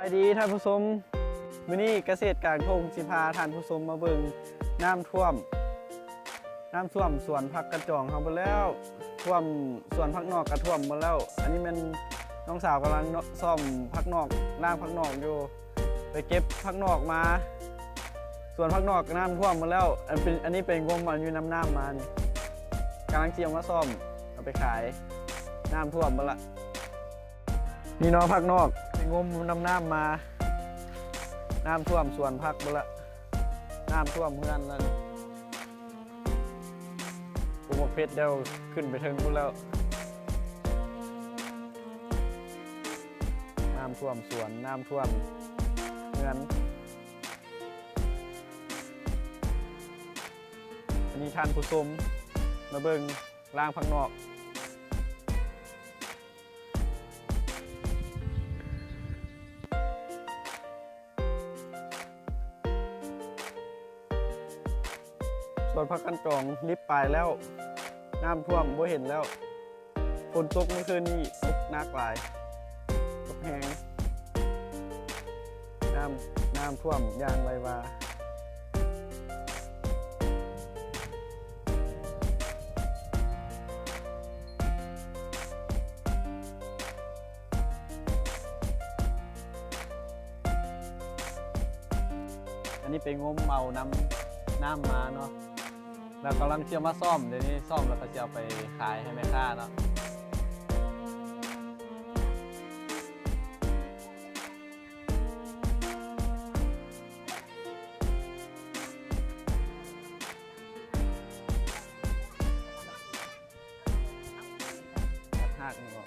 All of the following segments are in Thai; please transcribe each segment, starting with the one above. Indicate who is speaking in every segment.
Speaker 1: ไปดีท่านผู้ชมมื้อนี้เกษตรกลางทงสิพาท่านผู้ชมมาเบิ่งน้ำท่วมสวนผักกระจองเฮาไปแล้วท่วมสวนผักนอกกระท่วมหมดแล้วอันนี้มันน้องสาวกำลังซ่อมผักนอกล่างผักนอกอยู่ไปเก็บผักนอกมาสวนผักนอกน้ำท่วมหมดแล้วอันนี้เป็นงมมันอยู่น้ำมานี่กำลังเจียมมาซ่อมเอาไปขายน้ำท่วมหมดละนี่น้องผักนอกไปงมน้ำมาน้ำท่วมสวนผักหมดละน้ำท่วมเพื่อนแล้วปลูกเพชรเดียวขึ้นไปถึงหมดแล้วน้ำท่วมสวนน้ำท่วมเพื่อนอันนี้ท่านผู้ชมมาเบิ่งล่างผักนอกส่วนผักกันจองลิบไปแล้วน้ำท่วมบ่เห็นแล้วฝนตกเมื่อคืนนี้ตกหนักหลายตกแห้งน้ำท่วมอย่างไรวะอันนี้เป็นงมเมาน้ำมาเนาะแล้วกำลังเชื่อมาซ่อมเดี๋ยวนี้ซ่อมแล้วก็จะเอาไปขายให้แม่ค้าเนาะหักนี่บอก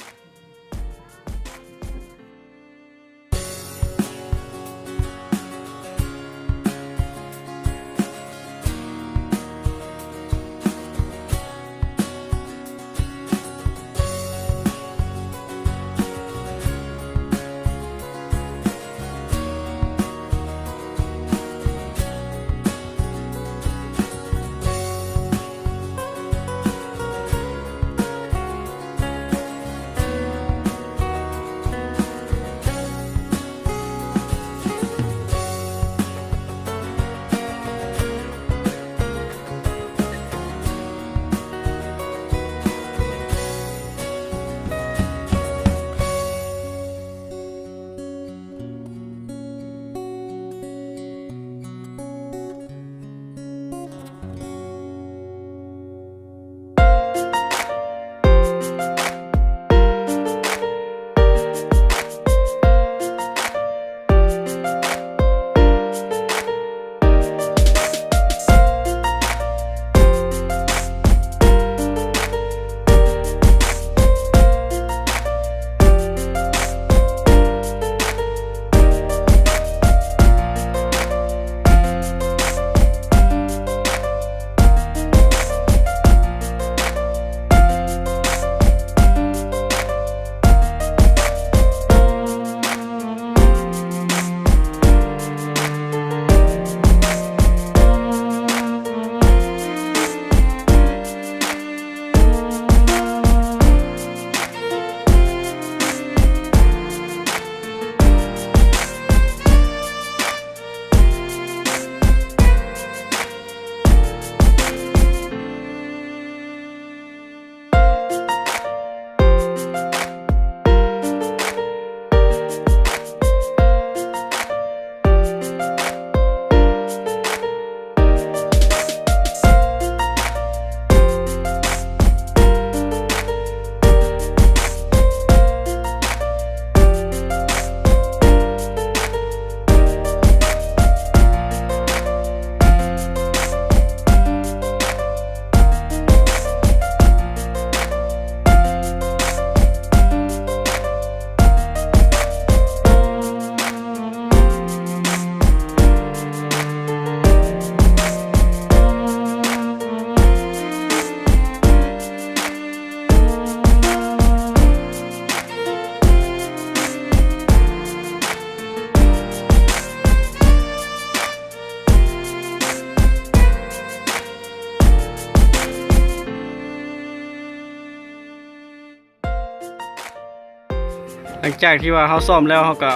Speaker 1: หลังจากที่ว่าเขาซ่อมแล้วเขาก็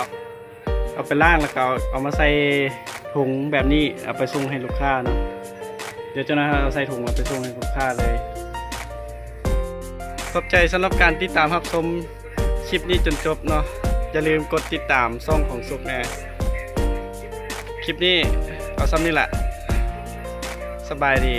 Speaker 1: เอาไปล่างแล้วก็เอามาใส่ถุงแบบนี้เอาไปส่งให้ลูกค้าเนาะเดี๋ยวเจ้าหน้าที่เอาใส่ถุงเอาไปส่งให้ลูกค้าเลยขอบใจสำหรับการติดตามรับชมคลิปนี้จนจบเนาะอย่าลืมกดติดตามช่องของสุกแน่คลิปนี้เอาซ้ำนี่แหละสบายดี